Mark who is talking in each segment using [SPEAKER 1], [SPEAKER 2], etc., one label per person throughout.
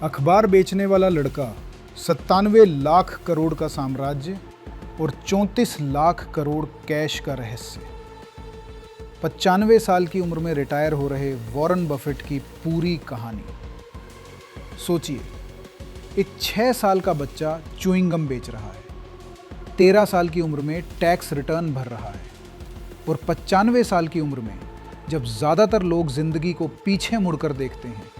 [SPEAKER 1] अखबार बेचने वाला लड़का, 97 लाख करोड़ का साम्राज्य और 34 लाख करोड़ कैश का रहस्य। 95 साल की उम्र में रिटायर हो रहे वॉरेन बफेट की पूरी कहानी। सोचिए, एक 6 साल का बच्चा च्युइंगम बेच रहा है, 13 साल की उम्र में टैक्स रिटर्न भर रहा है और 95 साल की उम्र में जब ज़्यादातर लोग ज़िंदगी को पीछे मुड़कर देखते हैं,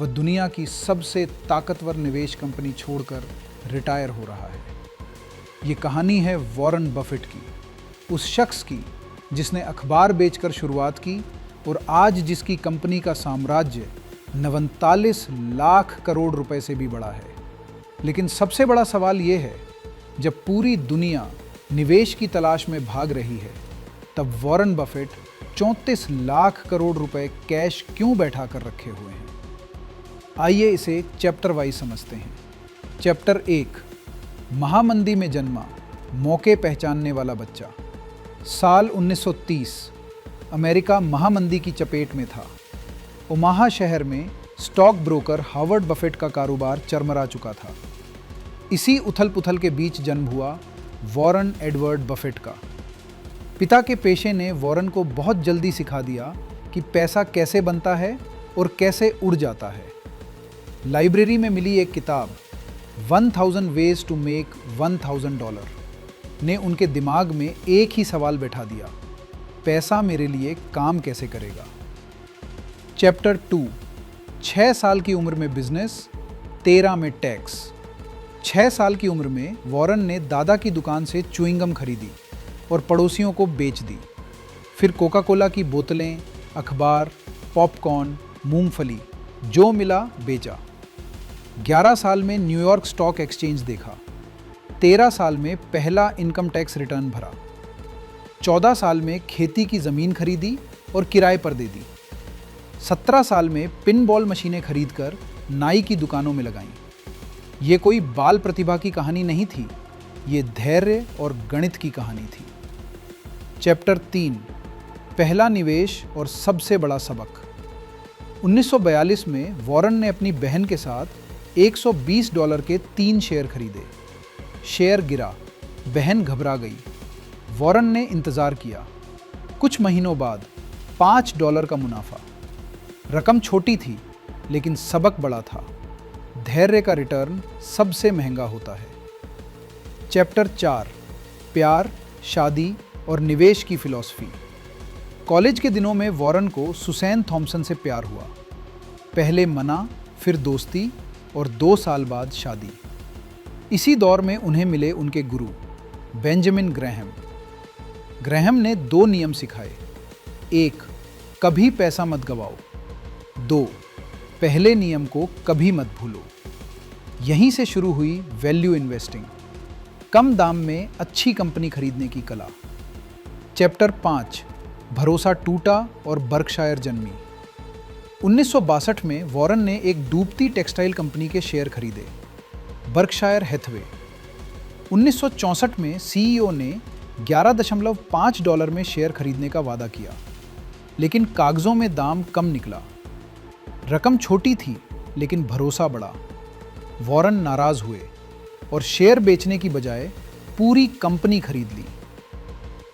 [SPEAKER 1] वह दुनिया की सबसे ताकतवर निवेश कंपनी छोड़कर रिटायर हो रहा है। ये कहानी है वॉरेन बफेट की, उस शख्स की जिसने अखबार बेचकर शुरुआत की और आज जिसकी कंपनी का साम्राज्य 49 लाख करोड़ रुपए से भी बड़ा है। लेकिन सबसे बड़ा सवाल ये है, जब पूरी दुनिया निवेश की तलाश में भाग रही है, तब वॉरेन बफेट 34 लाख करोड़ रुपए कैश क्यों बैठा कर रखे हुए हैं? आइए इसे चैप्टर वाइज समझते हैं। चैप्टर 1, महामंदी में जन्मा, मौके पहचानने वाला बच्चा। साल 1930, अमेरिका महामंदी की चपेट में था। ओमाहा शहर में स्टॉक ब्रोकर हावर्ड बफेट का कारोबार चरमरा चुका था। इसी उथल पुथल के बीच जन्म हुआ वॉरेन एडवर्ड बफेट का। पिता के पेशे ने वॉरेन को बहुत जल्दी सिखा दिया कि पैसा कैसे बनता है और कैसे उड़ जाता है। लाइब्रेरी में मिली एक किताब 1000 वेज टू मेक $1000 ने उनके दिमाग में एक ही सवाल बैठा दिया, पैसा मेरे लिए काम कैसे करेगा। चैप्टर 2, 6 साल की उम्र में बिजनेस, 13 में टैक्स। 6 साल की उम्र में वॉरेन ने दादा की दुकान से च्युइंगम खरीदी और पड़ोसियों को बेच दी। फिर कोका कोला की बोतलें, अखबार, पॉपकॉर्न, मूंगफली, जो मिला बेचा। 11 साल में न्यूयॉर्क स्टॉक एक्सचेंज देखा। 13 साल में पहला इनकम टैक्स रिटर्न भरा। 14 साल में खेती की ज़मीन खरीदी और किराए पर दे दी। 17 साल में पिन बॉल मशीनें खरीदकर नाई की दुकानों में लगाईं। ये कोई बाल प्रतिभा की कहानी नहीं थी, ये धैर्य और गणित की कहानी थी। चैप्टर 3, पहला निवेश और सबसे बड़ा सबक। 1942 में वॉरेन ने अपनी बहन के साथ $120 के 3 शेयर खरीदे। शेयर गिरा, बहन घबरा गई। वॉरेन ने इंतज़ार किया। कुछ महीनों बाद $5 का मुनाफा। रकम छोटी थी, लेकिन सबक बड़ा था। धैर्य का रिटर्न सबसे महंगा होता है। चैप्टर 4, प्यार, शादी और निवेश की फिलॉसफी। कॉलेज के दिनों में वॉरेन को सुसैन थॉम्पसन से प्यार हुआ। पहले मना, फिर दोस्ती और 2 साल बाद शादी। इसी दौर में उन्हें मिले उनके गुरु बेंजामिन ग्रैहम। ग्रैहम ने 2 नियम सिखाए। 1, कभी पैसा मत गवाओ। 2, पहले नियम को कभी मत भूलो। यहीं से शुरू हुई वैल्यू इन्वेस्टिंग, कम दाम में अच्छी कंपनी खरीदने की कला। चैप्टर 5, भरोसा टूटा और बर्कशायर जन्मी। 1962 में वॉरेन ने एक डूबती टेक्सटाइल कंपनी के शेयर खरीदे, बर्कशायर हैथवे। 1964 में सीईओ ने $11.5 में शेयर खरीदने का वादा किया, लेकिन कागजों में दाम कम निकला। रकम छोटी थी, लेकिन भरोसा बड़ा। वॉरेन नाराज हुए और शेयर बेचने की बजाय पूरी कंपनी खरीद ली।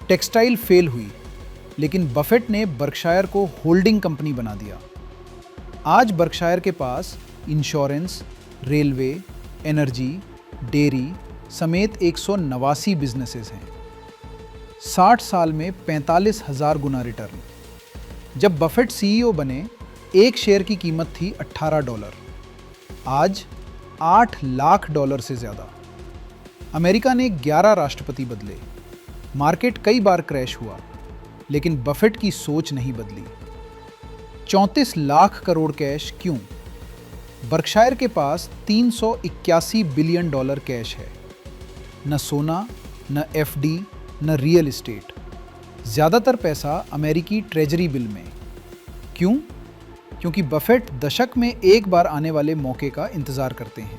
[SPEAKER 1] टेक्सटाइल फेल हुई, लेकिन बफेट ने बर्कशायर को होल्डिंग कंपनी बना दिया। आज बर्कशायर के पास इंश्योरेंस, रेलवे, एनर्जी, डेयरी समेत 189 बिजनेसेस हैं। 60 साल में 45,000 गुना रिटर्न। जब बफेट सीईओ बने, एक शेयर की कीमत थी $18। आज $8 लाख से ज़्यादा। अमेरिका ने 11 राष्ट्रपति बदले। मार्केट कई बार क्रैश हुआ, लेकिन बफेट की सोच नहीं बदली। 34 लाख करोड़ कैश क्यों? बर्कशायर के पास $381 बिलियन कैश है। न सोना, न एफडी, न रियल एस्टेट। ज़्यादातर पैसा अमेरिकी ट्रेजरी बिल में। क्यों? क्योंकि बफेट दशक में एक बार आने वाले मौके का इंतज़ार करते हैं।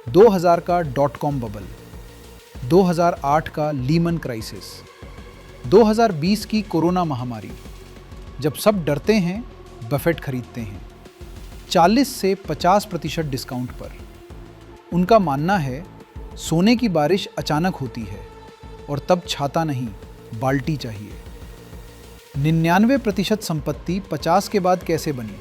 [SPEAKER 1] 2000 का .com बबल, 2008 का लीमन क्राइसिस, 2020 की कोरोना महामारी। जब सब डरते हैं, बफेट खरीदते हैं। 40 से 50% डिस्काउंट पर। उनका मानना है सोने की बारिश अचानक होती है और तब छाता नहीं, बाल्टी चाहिए। 99% संपत्ति 50 के बाद कैसे बनी?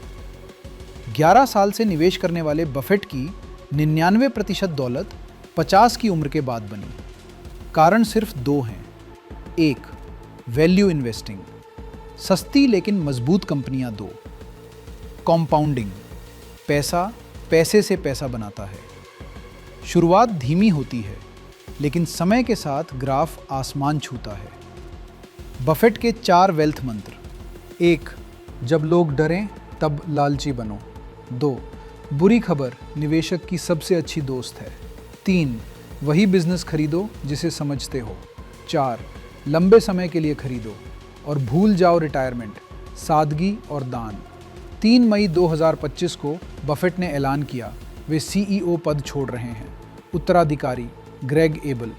[SPEAKER 1] 11 साल से निवेश करने वाले बफेट की 99% दौलत 50 की उम्र के बाद बनी। कारण सिर्फ 2 हैं। 1, वैल्यू इन्वेस्टिंग, सस्ती लेकिन मजबूत कंपनियां। 2, कॉम्पाउंडिंग, पैसा पैसे से पैसा बनाता है। शुरुआत धीमी होती है लेकिन समय के साथ ग्राफ आसमान छूता है। बफेट के 4 वेल्थ मंत्र। 1, जब लोग डरें तब लालची बनो। 2, बुरी खबर निवेशक की सबसे अच्छी दोस्त है। 3, वही बिजनेस खरीदो जिसे समझते हो। 4, लंबे समय के लिए खरीदो और भूल जाओ रिटायरमेंट, सादगी और दान। 3 मई 2025 को बफेट ने ऐलान किया वे सीईओ पद छोड़ रहे हैं। उत्तराधिकारी ग्रेग एबल।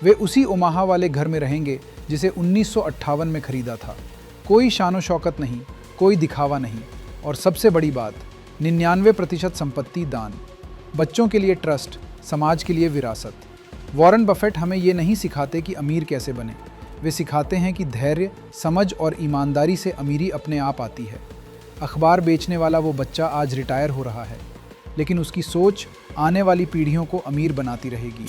[SPEAKER 1] वे उसी ओमाहा वाले घर में रहेंगे जिसे 1958 में खरीदा था। कोई शानो शौकत नहीं, कोई दिखावा नहीं, और सबसे बड़ी बात 99% संपत्ति दान। बच्चों के लिए ट्रस्ट, समाज के लिए विरासत। वॉरेन बफेट हमें ये नहीं सिखाते कि अमीर कैसे बने, वे सिखाते हैं कि धैर्य, समझ और ईमानदारी से अमीरी अपने आप आती है। अखबार बेचने वाला वो बच्चा आज रिटायर हो रहा है, लेकिन उसकी सोच आने वाली पीढ़ियों को अमीर बनाती रहेगी।